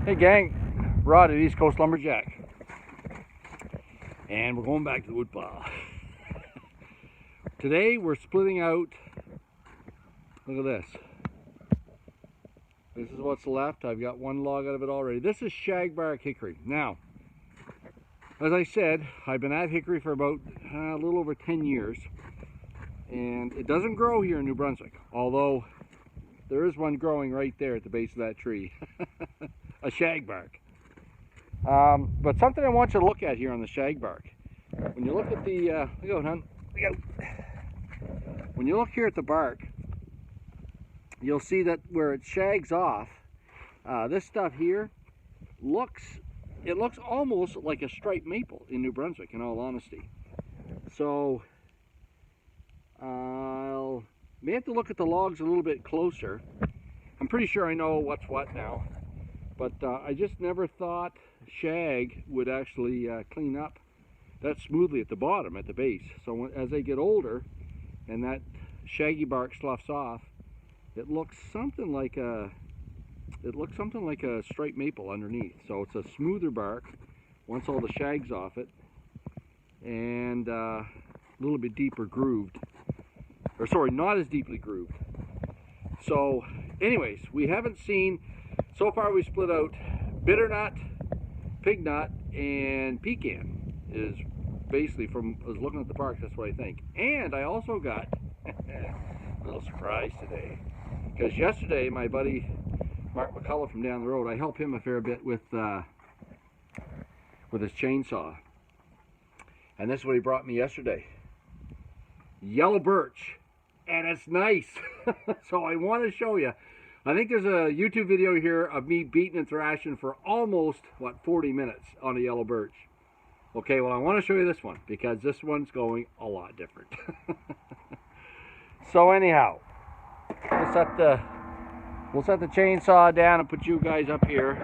Hey gang, Rod at East Coast Lumberjack, and we're going back to the woodpile. Today we're splitting out. Look at this. This is what's left. I've got one log out of it already. This is shagbark hickory. Now, as I said, I've been at hickory for about a little over 10 years, and it doesn't grow here in New Brunswick, although there is one growing right there at the base of that tree. A shagbark. But something I want you to look at here on the shagbark. When you look at the, look out, hon. Look out. When you look here at the bark, you'll see that where it shags off, this stuff here looks almost like a striped maple in New Brunswick, in all honesty. So I'll may have to look at the logs a little bit closer. I'm pretty sure I know what's what now. But I just never thought shag would actually clean up that smoothly at the bottom, at the base. So as they get older and that shaggy bark sloughs off, it looks something like a striped maple underneath. So it's a smoother bark once all the shag's off it, and a little bit deeper grooved. Or sorry, not as deeply grooved. So anyways, we haven't seen. So far we split out bitternut, pignut, and pecan. Is basically, from I was looking at the bark, that's what I think. And I also got a little surprise today, because yesterday my buddy Mark McCullough from down the road, I help him a fair bit with his chainsaw, and this is what he brought me yesterday: yellow birch, and it's nice. So I want to show you. I think there's a YouTube video here of me beating and thrashing for almost, 40 minutes on a yellow birch. Okay, well I want to show you this one, because this one's going a lot different. So anyhow, we'll set the chainsaw down and put you guys up here.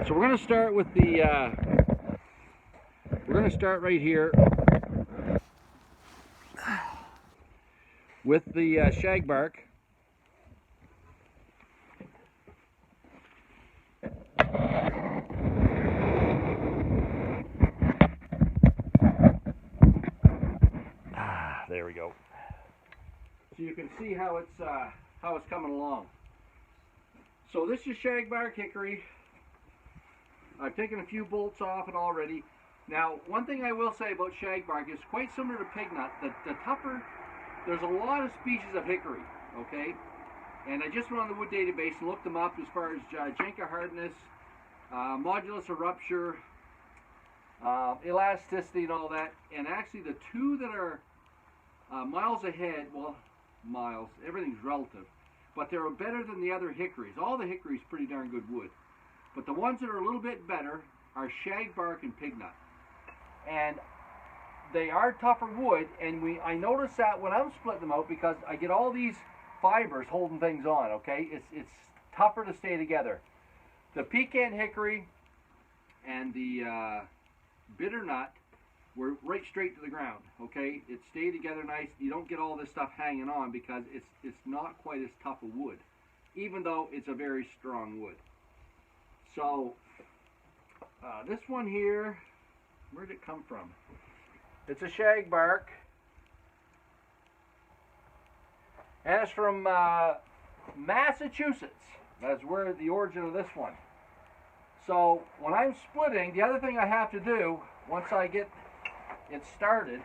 So we're going to start with the, we're going to start right here with the shagbark. There we go. So you can see how it's coming along. So this is shagbark hickory. I've taken a few bolts off it already. Now, one thing I will say about shagbark is quite similar to pignut. The tougher, there's a lot of species of hickory, okay? And I just went on the wood database and looked them up as far as Jenka hardness, modulus of rupture, elasticity and all that. And actually the two that are miles ahead, well, miles, everything's relative, but they're better than the other hickories. All the hickories pretty darn good wood, but the ones that are a little bit better are shagbark and pignut, and they are tougher wood. And I noticed that when I'm splitting them out, because I get all these fibers holding things on. Okay, it's tougher to stay together. The pecan hickory and the bitternut were right straight to the ground. Okay, it stayed together nice. You don't get all this stuff hanging on, because it's not quite as tough a wood, even though it's a very strong wood. So this one here, where did it come from? It's a shagbark, and it's from Massachusetts. That's where the origin of this one. So when I'm splitting, the other thing I have to do once I get it started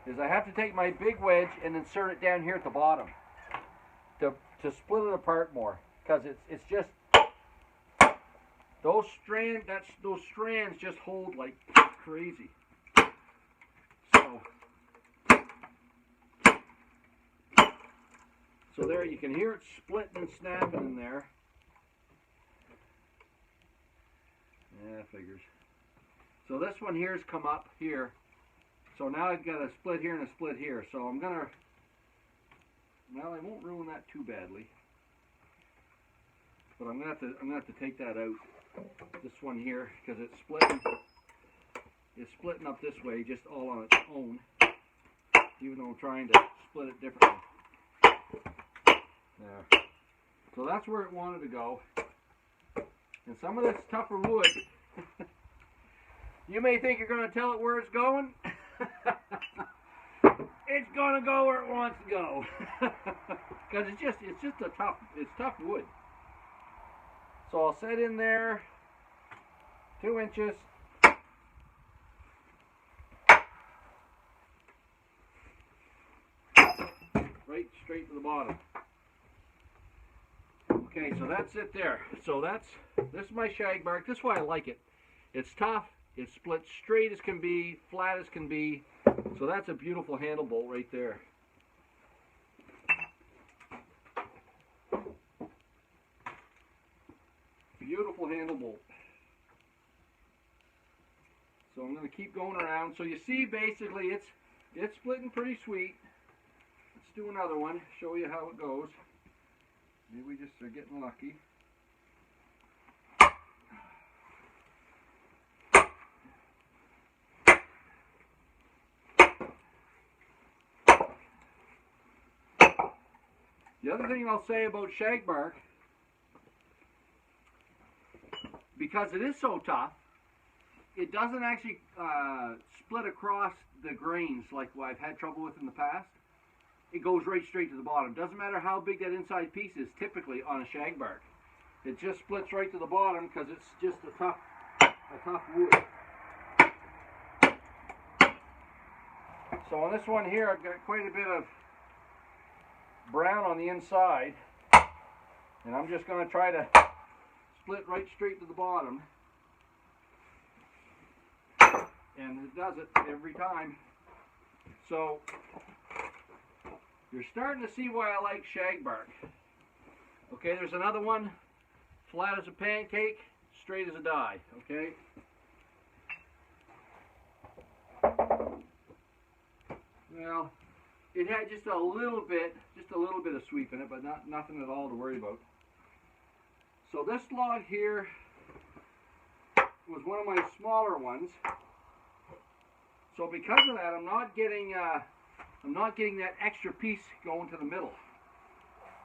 is I have to take my big wedge and insert it down here at the bottom to split it apart more, because it's just those strands just hold like crazy. So there you can hear it splitting and snapping in there. Yeah, figures. So this one here's come up here. So now I've got a split here and a split here. So I'm gonna, well, I won't ruin that too badly, but I'm gonna have to take that out. This one here, because it's splitting up this way just all on its own, even though I'm trying to split it differently. There. So that's where it wanted to go. And some of this tougher wood, you may think you're going to tell it where it's going. It's going to go where it wants to go. Because it's just it's tough wood. So I'll set in there 2 inches. Right straight to the bottom. Okay, so that's it there. So this is my shagbark. This is why I like it. It's tough. It's split straight as can be, flat as can be. So that's a beautiful handle bolt right there. Beautiful handle bolt. So I'm going to keep going around. So you see, basically, it's splitting pretty sweet. Let's do another one. Show you how it goes. Maybe we just are getting lucky. The other thing I'll say about shagbark, because it is so tough, it doesn't actually split across the grains like what I've had trouble with in the past. It goes right straight to the bottom. Doesn't matter how big that inside piece is typically on a shagbark. It just splits right to the bottom because it's just a tough wood. So on this one here, I've got quite a bit of brown on the inside, and I'm just going to try to split right straight to the bottom, and it does it every time. So you're starting to see why I like shagbark. Okay, there's another one, flat as a pancake, straight as a die. Okay. Well, it had just a little bit of sweep in it, but nothing at all to worry about. So this log here was one of my smaller ones. So because of that, I'm not getting that extra piece going to the middle.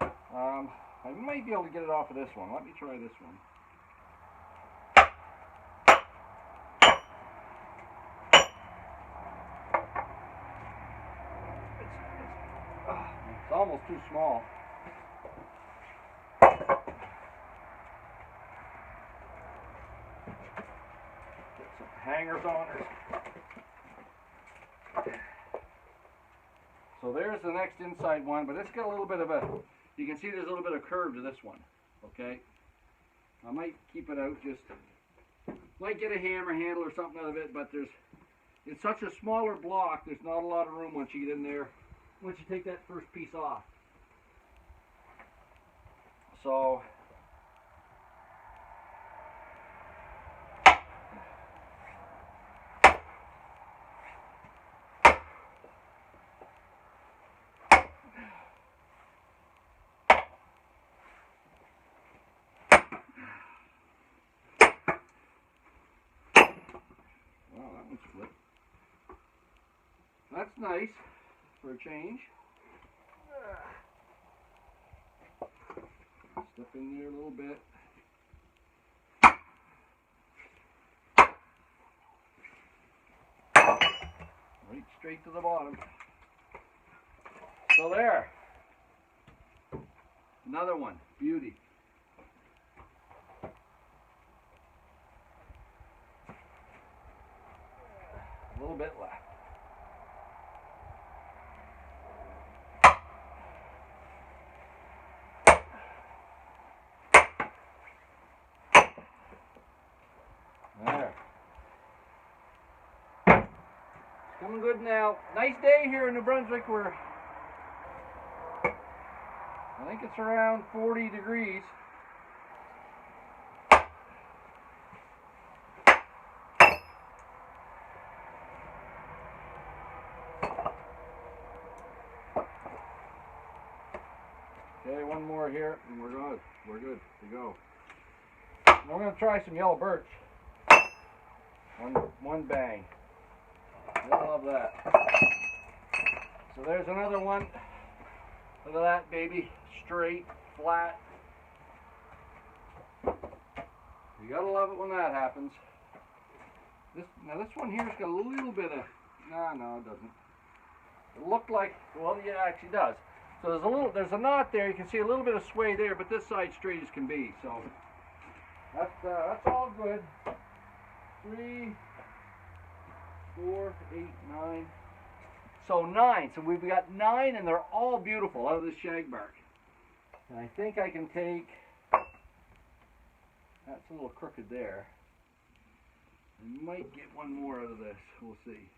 I might be able to get it off of this one. Let me try this one. It's almost too small. Get some hangers on it. So there's the next inside one, but it's got a little bit of you can see there's a little bit of curve to this one. Okay, I might keep it out, might get a hammer handle or something out of it, but it's such a smaller block, there's not a lot of room once you get in there, once you take that first piece off. So split. That's nice for a change. Step in there a little bit. Right straight to the bottom. So there. Another one. Beauty. A little bit left. There. It's coming good now. Nice day here in New Brunswick. I think it's around 40 degrees. Okay, one more here, and we're good. We're good to go. Now we're going to try some yellow birch. One bang. I love that. So there's another one. Look at that, baby. Straight, flat. You gotta love it when that happens. This one here's got a little bit of, no, it doesn't. It looked like, well, yeah, it actually does. So there's a knot there. You can see a little bit of sway there, but this side's straight as can be. So that's all good. 3, 4, 8, 9. So 9. So we've got 9, and they're all beautiful out of this shagbark. And I think I can take. That's a little crooked there. I might get one more out of this. We'll see.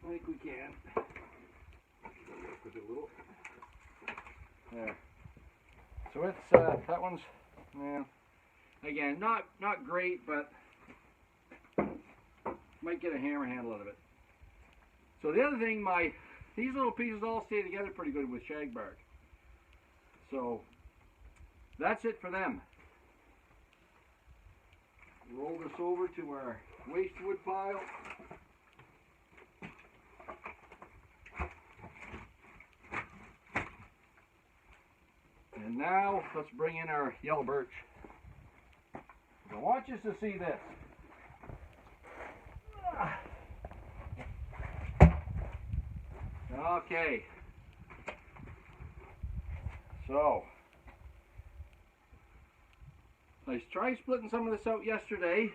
I think we can. A little. There. So it's that one's, yeah. Again, not great, but might get a hammer handle out of it. So the other thing, these little pieces all stay together pretty good with shagbark. So that's it for them. Roll this over to our waste wood pile. And now let's bring in our yellow birch. I want you to see this. Okay. So I tried splitting some of this out yesterday,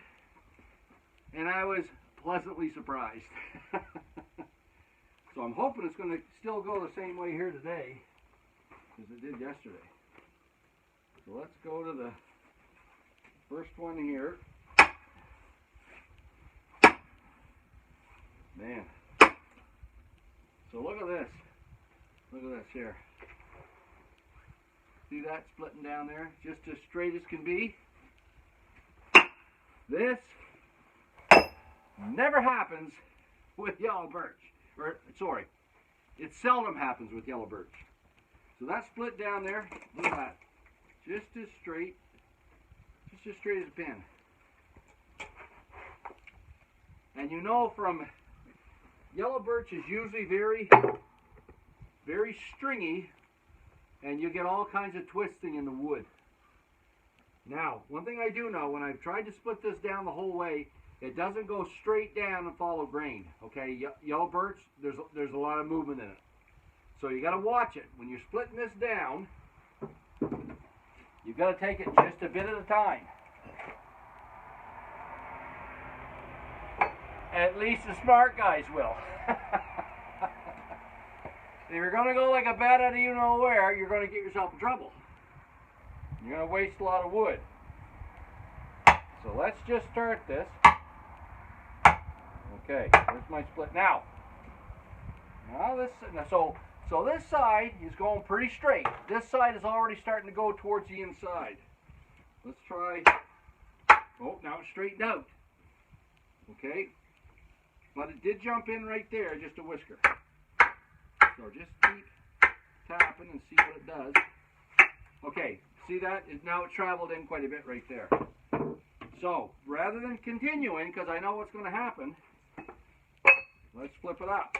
and I was pleasantly surprised. So I'm hoping it's going to still go the same way here today as it did yesterday. So let's go to the first one here. Man. So look at this. Look at this here. See that splitting down there? Just as straight as can be. This never happens with yellow birch. Or, sorry, it seldom happens with yellow birch. So that split down there, look at that. Just as straight as a pin. And you know, from yellow birch is usually very, very stringy, and you get all kinds of twisting in the wood. Now, one thing I do know, when I've tried to split this down the whole way, it doesn't go straight down and follow grain. Okay, yellow birch, there's a lot of movement in it. So you got to watch it. When you're splitting this down, you've got to take it just a bit at a time. At least the smart guys will. If you're going to go like a bat out of you know where, you're going to get yourself in trouble. You're going to waste a lot of wood. So let's just start this. Okay, there's my split. Now so this side is going pretty straight. This side is already starting to go towards the inside. Let's try. Oh, now it's straightened out. Okay, but it did jump in right there, just a whisker. So just keep tapping and see what it does. Okay, see that? Now it's traveled in quite a bit right there. So rather than continuing, because I know what's going to happen, let's flip it up.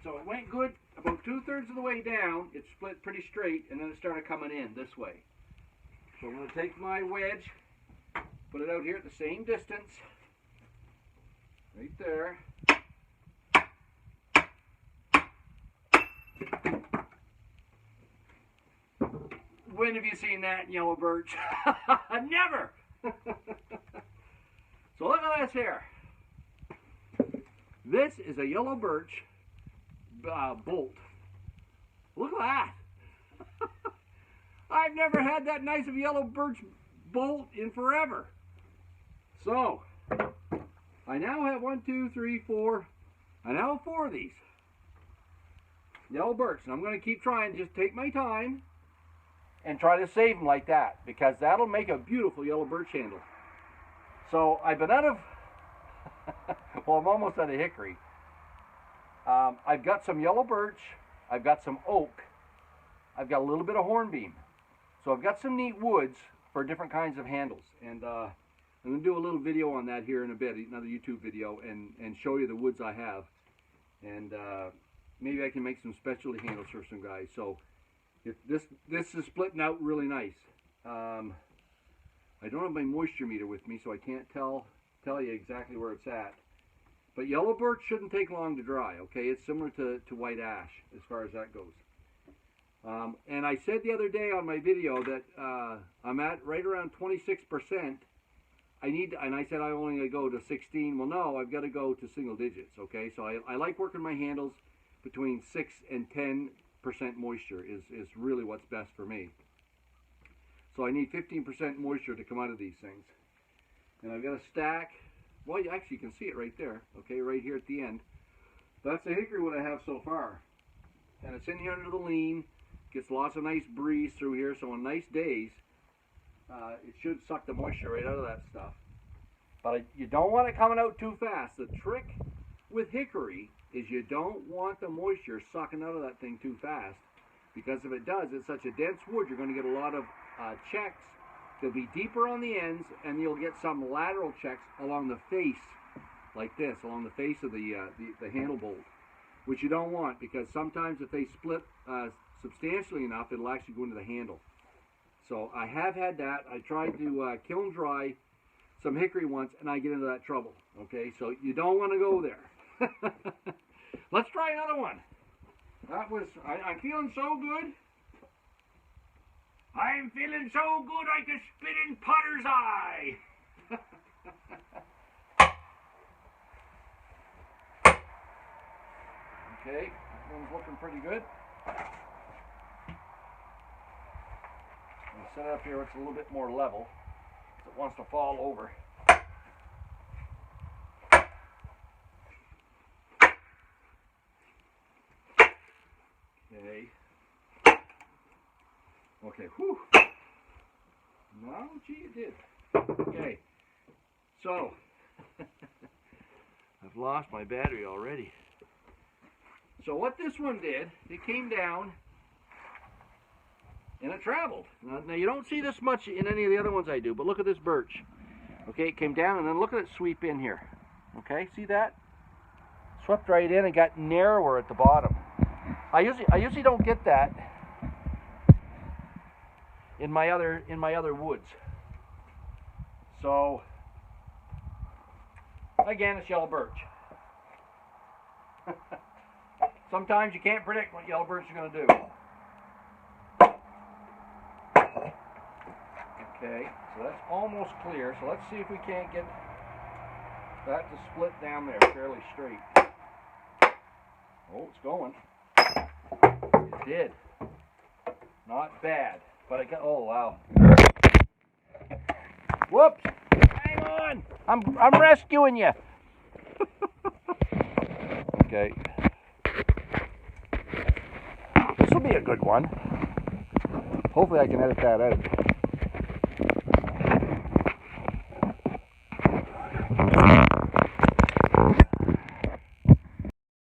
So it went good about 2/3 of the way down. It split pretty straight, and then it started coming in this way. So I'm going to take my wedge, put it out here at the same distance, right there. When have you seen that in yellow birch? Never! So look at this here. This is a yellow birch bolt. Look at that. I've never had that nice of a yellow birch bolt in forever. So, I now have 1, 2, 3, 4. I now have 4 of these. Yellow birch. And I'm going to keep trying. Just take my time and try to save them like that, because that'll make a beautiful yellow birch handle. So I've been out of, well, I'm almost out of hickory. I've got some yellow birch, I've got some oak, I've got a little bit of hornbeam. So I've got some neat woods for different kinds of handles. And I'm going to do a little video on that here in a bit, another YouTube video, and show you the woods I have. And maybe I can make some specialty handles for some guys. So if this is splitting out really nice. I don't have my moisture meter with me, so I can't tell you exactly where it's at. But yellow birch shouldn't take long to dry, okay? It's similar to white ash as far as that goes. And I said the other day on my video that I'm at right around 26%. And I said I only going to go to 16. Well, no, I've got to go to single digits, okay? So I like working my handles between 6 and 10% moisture is really what's best for me. So I need 15% moisture to come out of these things. And I've got a stack. Well, you actually can see it right there, okay, right here at the end. That's the hickory wood I have so far. And it's in here under the lean. Gets lots of nice breeze through here, so on nice days, it should suck the moisture right out of that stuff. But you don't want it coming out too fast. The trick with hickory is you don't want the moisture sucking out of that thing too fast. Because if it does, it's such a dense wood, you're going to get a lot of checks. They'll be deeper on the ends, and you'll get some lateral checks along the face, like this, along the face of the handle bolt, which you don't want, because sometimes if they split substantially enough, it'll actually go into the handle. So I have had that. I tried to kiln dry some hickory once, and I get into that trouble. Okay, so you don't want to go there. Let's try another one. That was, I'm feeling so good. I'm feeling so good I could spit in Potter's eye. Okay, this one's looking pretty good. Set it up here, it's a little bit more level. It wants to fall over. Okay. Okay, whew. No, gee, it did. Okay. So, I've lost my battery already. So what this one did, it came down and it traveled. Now you don't see this much in any of the other ones I do, but look at this birch. Okay, it came down and then look at it sweep in here. Okay, see that? Swept right in and got narrower at the bottom. I usually don't get that in my other woods. So again, it's yellow birch. Sometimes you can't predict what yellow birch is going to do. Okay, so that's almost clear. So let's see if we can't get that to split down there fairly straight. Oh, it's going. It did. Not bad. But it got, oh wow. Whoops! Hang on! I'm rescuing you. Okay. This will be a good one. Hopefully I can edit that out.